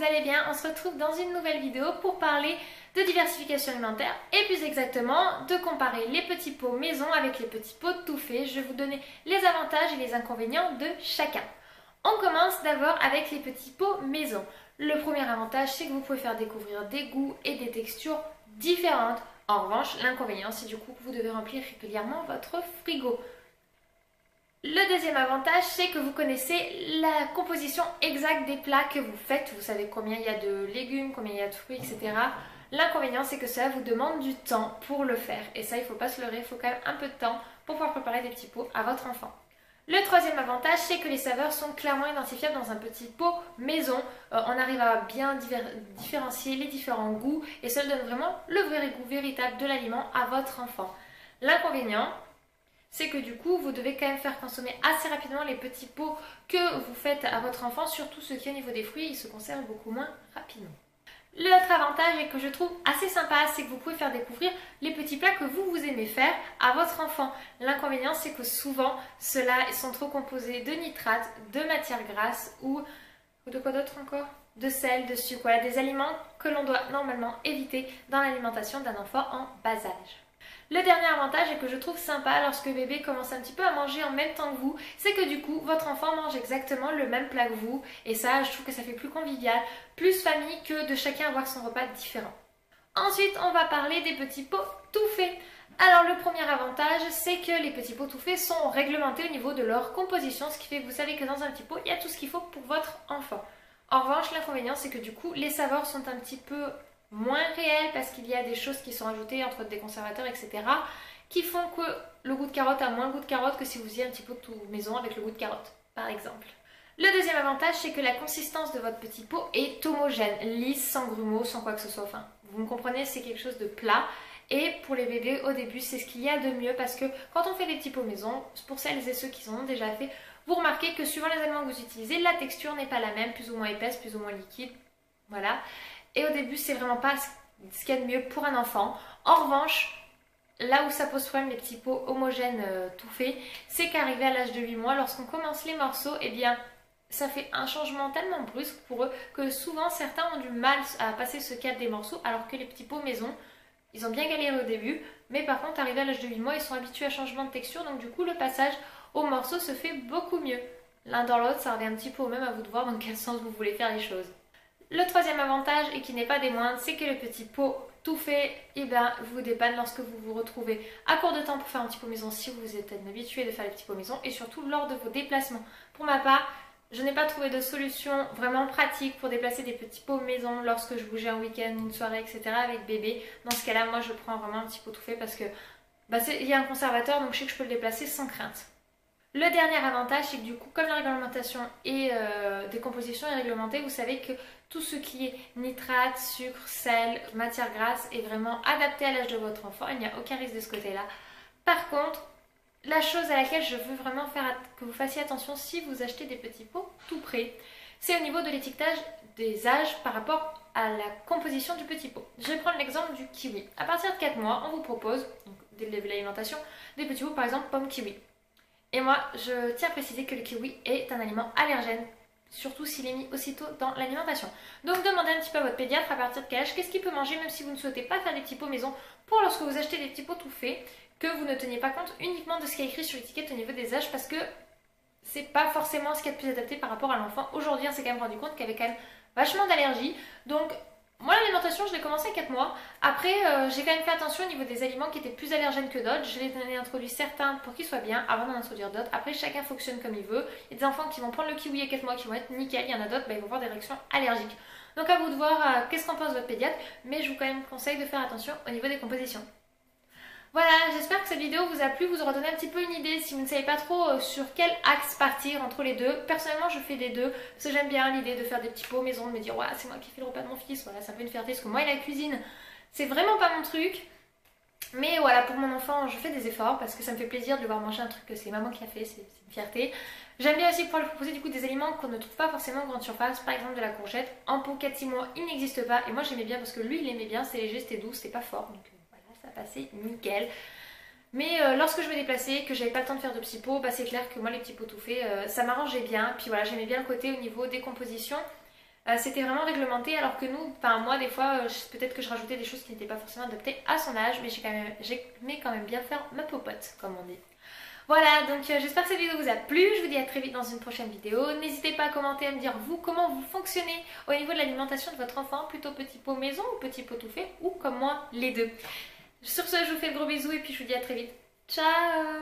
vous allez bien. On se retrouve dans une nouvelle vidéo pour parler de diversification alimentaire et plus exactement de comparer les petits pots maison avec les petits pots tout faits. Je vais vous donner les avantages et les inconvénients de chacun. On commence d'abord avec les petits pots maison. Le premier avantage, c'est que vous pouvez faire découvrir des goûts et des textures différentes. En revanche, l'inconvénient, c'est du coup que vous devez remplir régulièrement votre frigo. Le deuxième avantage, c'est que vous connaissez la composition exacte des plats que vous faites. Vous savez combien il y a de légumes, combien il y a de fruits, etc. L'inconvénient, c'est que ça vous demande du temps pour le faire. Et ça, il ne faut pas se leurrer, il faut quand même un peu de temps pour pouvoir préparer des petits pots à votre enfant. Le troisième avantage, c'est que les saveurs sont clairement identifiables dans un petit pot maison. On arrive à bien différencier les différents goûts et ça donne vraiment le vrai goût véritable de l'aliment à votre enfant. L'inconvénient, c'est que du coup, vous devez quand même faire consommer assez rapidement les petits pots que vous faites à votre enfant, surtout ceux qui au niveau des fruits, ils se conservent beaucoup moins rapidement. L'autre avantage et que je trouve assez sympa, c'est que vous pouvez faire découvrir les petits plats que vous aimez faire à votre enfant. L'inconvénient, c'est que souvent, ceux-là sont trop composés de nitrates, de matières grasses ou de quoi d'autre encore ? De sel, de sucre, voilà, des aliments que l'on doit normalement éviter dans l'alimentation d'un enfant en bas âge. Le dernier avantage et que je trouve sympa lorsque bébé commence un petit peu à manger en même temps que vous, c'est que du coup votre enfant mange exactement le même plat que vous et ça je trouve que ça fait plus convivial, plus famille que de chacun avoir son repas différent. Ensuite on va parler des petits pots tout faits. Alors le premier avantage c'est que les petits pots tout faits sont réglementés au niveau de leur composition, ce qui fait que vous savez que dans un petit pot il y a tout ce qu'il faut pour votre enfant. En revanche l'inconvénient c'est que du coup les saveurs sont un petit peu moins réel parce qu'il y a des choses qui sont ajoutées entre des conservateurs etc qui font que le goût de carotte a moins le goût de carotte que si vous faisiez un petit pot tout maison avec le goût de carotte par exemple. Le deuxième avantage c'est que la consistance de votre petit pot est homogène, lisse, sans grumeaux, sans quoi que ce soit, enfin vous me comprenez, c'est quelque chose de plat et pour les bébés au début c'est ce qu'il y a de mieux parce que quand on fait des petits pots maison, pour celles et ceux qui en ont déjà fait, vous remarquez que suivant les aliments que vous utilisez, la texture n'est pas la même, plus ou moins épaisse, plus ou moins liquide, voilà. Et au début, c'est vraiment pas ce qu'il y a de mieux pour un enfant. En revanche, là où ça pose problème, les petits pots homogènes tout faits, c'est qu'arrivé à l'âge de 8 mois, lorsqu'on commence les morceaux, eh bien, ça fait un changement tellement brusque pour eux que souvent certains ont du mal à passer ce cap des morceaux, alors que les petits pots maison, ils ont bien galéré au début, mais par contre, arrivé à l'âge de 8 mois, ils sont habitués à changement de texture, donc du coup, le passage aux morceaux se fait beaucoup mieux. L'un dans l'autre, ça revient un petit peu au même, à vous de voir dans quel sens vous voulez faire les choses. Le troisième avantage, et qui n'est pas des moindres, c'est que le petit pot tout fait vous dépanne lorsque vous vous retrouvez à court de temps pour faire un petit pot maison si vous êtes habitué de faire les petits pots maison et surtout lors de vos déplacements. Pour ma part, je n'ai pas trouvé de solution vraiment pratique pour déplacer des petits pots maison lorsque je bougeais un week-end, une soirée, etc. avec bébé. Dans ce cas-là, moi je prends vraiment un petit pot tout fait parce que il y a un conservateur donc je sais que je peux le déplacer sans crainte. Le dernier avantage, c'est que du coup, comme la réglementation et décomposition est réglementée, vous savez que tout ce qui est nitrate, sucre, sel, matière grasse est vraiment adapté à l'âge de votre enfant. Il n'y a aucun risque de ce côté-là. Par contre, la chose à laquelle je veux vraiment faire que vous fassiez attention si vous achetez des petits pots tout prêts, c'est au niveau de l'étiquetage des âges par rapport à la composition du petit pot. Je vais prendre l'exemple du kiwi. À partir de 4 mois, on vous propose, donc, dès le début de l'alimentation, des petits pots par exemple pomme kiwi. Et moi, je tiens à préciser que le kiwi est un aliment allergène, surtout s'il est mis aussitôt dans l'alimentation. Donc demandez un petit peu à votre pédiatre à partir de quel âge, qu'est-ce qu'il peut manger, même si vous ne souhaitez pas faire des petits pots maison, pour lorsque vous achetez des petits pots tout faits, que vous ne teniez pas compte uniquement de ce qui est écrit sur l'étiquette au niveau des âges, parce que c'est pas forcément ce qui est le plus adapté par rapport à l'enfant. Aujourd'hui, on s'est quand même rendu compte qu'il y avait quand même vachement d'allergies, donc moi l'alimentation je l'ai commencé à 4 mois, après j'ai quand même fait attention au niveau des aliments qui étaient plus allergènes que d'autres, je les ai introduits certains pour qu'ils soient bien avant d'en introduire d'autres, après chacun fonctionne comme il veut, il y a des enfants qui vont prendre le kiwi à 4 mois qui vont être nickel, il y en a d'autres ils vont avoir des réactions allergiques. Donc à vous de voir qu'est-ce qu'en pense votre pédiatre, mais je vous quand même conseille de faire attention au niveau des compositions. Voilà, j'espère que cette vidéo vous a plu, vous aura donné un petit peu une idée si vous ne savez pas trop sur quel axe partir entre les deux. Personnellement, je fais les deux parce que j'aime bien l'idée de faire des petits pots maison, de me dire ouais, c'est moi qui fais le repas de mon fils, voilà, ça fait une fierté parce que moi et la cuisine, c'est vraiment pas mon truc. Mais voilà, pour mon enfant, je fais des efforts parce que ça me fait plaisir de le voir manger un truc que c'est maman qui a fait, c'est une fierté. J'aime bien aussi pouvoir lui proposer du coup des aliments qu'on ne trouve pas forcément en grande surface, par exemple de la courgette. En pot 4-6 mois, il n'existe pas et moi j'aimais bien parce que lui il aimait bien, c'est léger, c'était doux, c'était pas fort. Donc ça passait nickel. Mais lorsque je me déplaçais, que j'avais pas le temps de faire de petits pots, c'est clair que moi les petits pots tout faits, ça m'arrangeait bien. Puis voilà, j'aimais bien le côté au niveau décomposition. C'était vraiment réglementé alors que nous, enfin moi des fois peut-être que je rajoutais des choses qui n'étaient pas forcément adaptées à son âge, mais j'aimais quand même bien faire ma popote comme on dit. Voilà, donc j'espère que cette vidéo vous a plu, je vous dis à très vite dans une prochaine vidéo. N'hésitez pas à commenter, à me dire vous comment vous fonctionnez au niveau de l'alimentation de votre enfant, plutôt petit pot maison ou petit pot tout fait, ou comme moi les deux. Sur ce, je vous fais de gros bisous et puis je vous dis à très vite. Ciao!